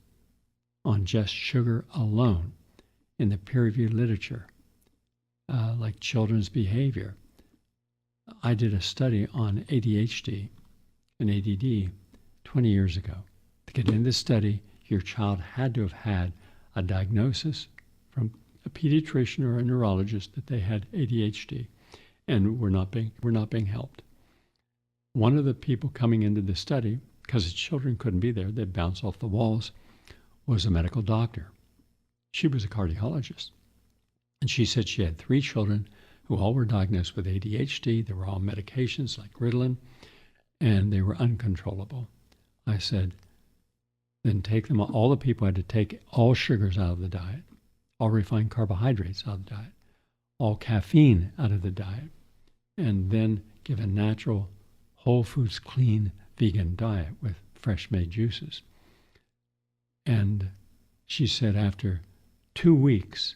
on just sugar alone in the peer-reviewed literature, like children's behavior. I did a study on ADHD and ADD 20 years ago. To get into this study, your child had to have had a diagnosis from a pediatrician or a neurologist that they had ADHD, and were not being helped. One of the people coming into the study, because the children couldn't be there, they'd bounce off the walls, was a medical doctor. She was a cardiologist. And she said she had 3 children who all were diagnosed with ADHD. They were all medications like Ritalin, and they were uncontrollable. I said, then take them, all the people had to take all sugars out of the diet, all refined carbohydrates out of the diet, all caffeine out of the diet, and then give a natural, whole foods, clean, vegan diet with fresh made juices. And she said after 2 weeks,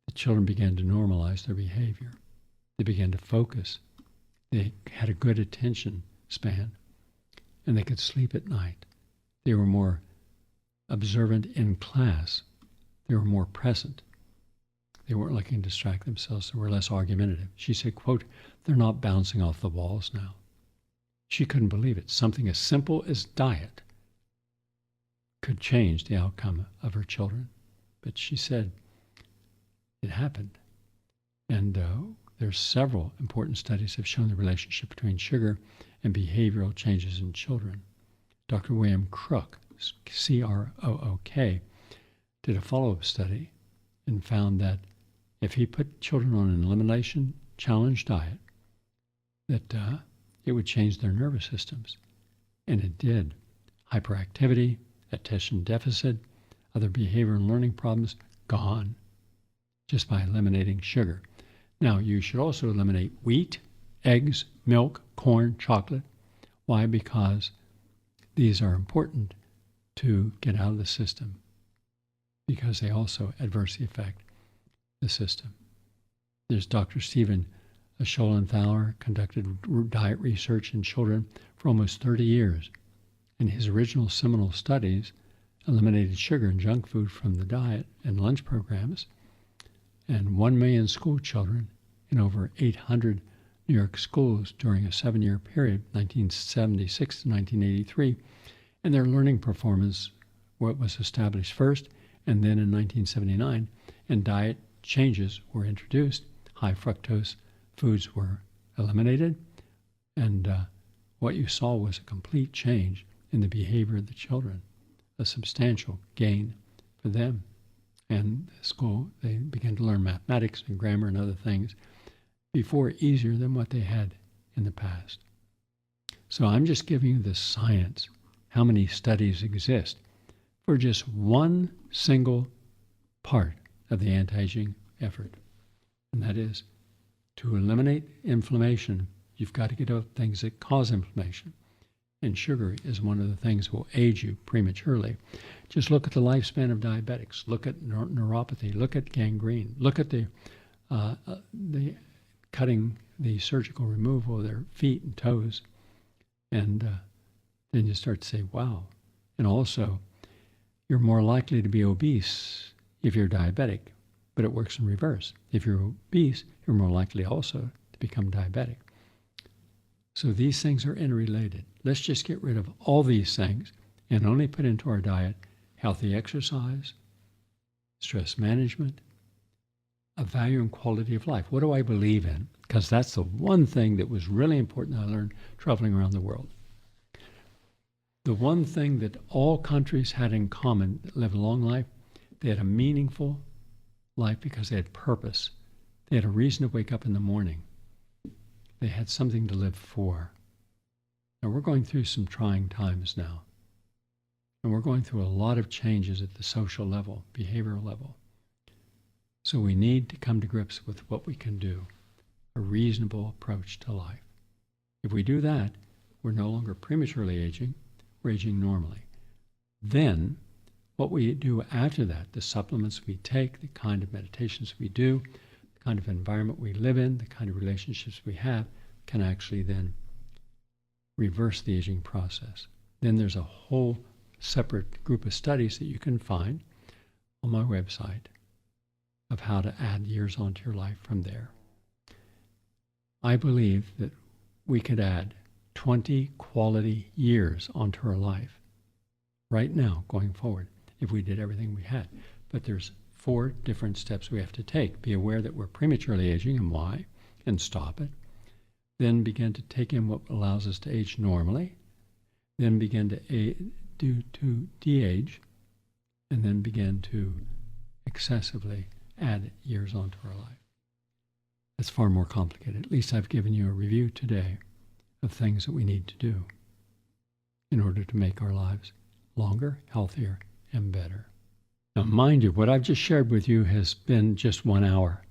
the children began to normalize their behavior. They began to focus. They had a good attention span, and they could sleep at night. They were more observant in class. They were more present. They weren't looking to distract themselves. They were less argumentative. She said, quote, they're not bouncing off the walls now. She couldn't believe it. Something as simple as diet could change the outcome of her children. But she said it happened. And there's several important studies have shown the relationship between sugar and behavioral changes in children. Dr. William Crook, C-R-O-O-K, did a follow-up study and found that if he put children on an elimination challenge diet, that it would change their nervous systems. And it did. Hyperactivity, attention deficit, other behavior and learning problems, gone just by eliminating sugar. Now, you should also eliminate wheat, eggs, milk, corn, chocolate. Why? Because these are important to get out of the system, because they also adversely affect the system. There's Dr. Stephen Schollenthaler conducted diet research in children for almost 30 years, and his original seminal studies eliminated sugar and junk food from the diet and lunch programs, and 1 million school children in over 800 New York schools during a 7-year period, 1976 to 1983, and their learning performance, what was established first, and then in 1979, and diet changes were introduced. High fructose foods were eliminated, and what you saw was a complete change in the behavior of the children, a substantial gain for them. And the school, they began to learn mathematics and grammar and other things before easier than what they had in the past. So I'm just giving you the science, how many studies exist for just one single part of the anti-aging effort. And that is to eliminate inflammation. You've got to get out things that cause inflammation. And sugar is one of the things that will age you prematurely. Just look at the lifespan of diabetics. Look at neuropathy. Look at gangrene. Look at the cutting, the surgical removal of their feet and toes. And then you start to say, wow. And also, you're more likely to be obese if you're diabetic, but it works in reverse. If you're obese, you're more likely also to become diabetic. So these things are interrelated. Let's just get rid of all these things and only put into our diet healthy exercise, stress management, a value and quality of life. What do I believe in? Because that's the one thing that was really important I learned traveling around the world. The one thing that all countries had in common that lived a long life, they had a meaningful life because they had purpose. They had a reason to wake up in the morning. They had something to live for. Now we're going through some trying times now. And we're going through a lot of changes at the social level, behavioral level. So we need to come to grips with what we can do, a reasonable approach to life. If we do that, we're no longer prematurely aging, we're aging normally. Then, what we do after that, the supplements we take, the kind of meditations we do, the kind of environment we live in, the kind of relationships we have, can actually then reverse the aging process. Then there's a whole separate group of studies that you can find on my website of how to add years onto your life from there. I believe that we could add 20 quality years onto our life right now going forward if we did everything we had. But there's 4 different steps we have to take. Be aware that we're prematurely aging and why, and stop it. Then begin to take in what allows us to age normally. Then begin to de-age, and then begin to excessively add years onto our life. That's far more complicated. At least I've given you a review today of things that we need to do in order to make our lives longer, healthier, and better. Now, mind you, what I've just shared with you has been just 1 hour.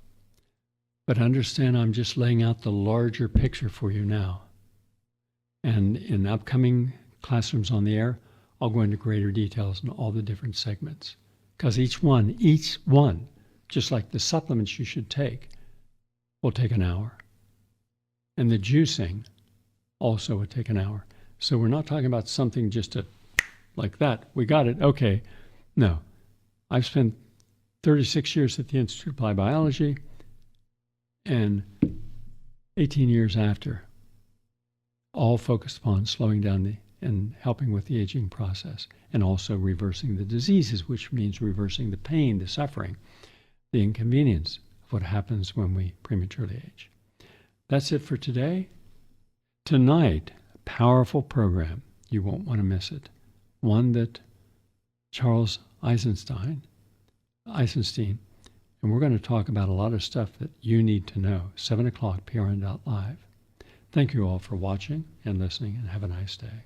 But understand I'm just laying out the larger picture for you now. And in upcoming classrooms on the air, I'll go into greater details in all the different segments. Because each one, just like the supplements you should take, will take an hour. And the juicing also would take an hour. So we're not talking about something just like that. We got it. Okay. No. I've spent 36 years at the Institute of Applied Biology and 18 years after, all focused upon slowing down and helping with the aging process, and also reversing the diseases, which means reversing the pain, the suffering, the inconvenience of what happens when we prematurely age. That's it for today. Tonight, a powerful program. You won't want to miss it. One that Charles Eisenstein, and we're going to talk about a lot of stuff that you need to know. 7 o'clock, PRN.live. Thank you all for watching and listening, and have a nice day.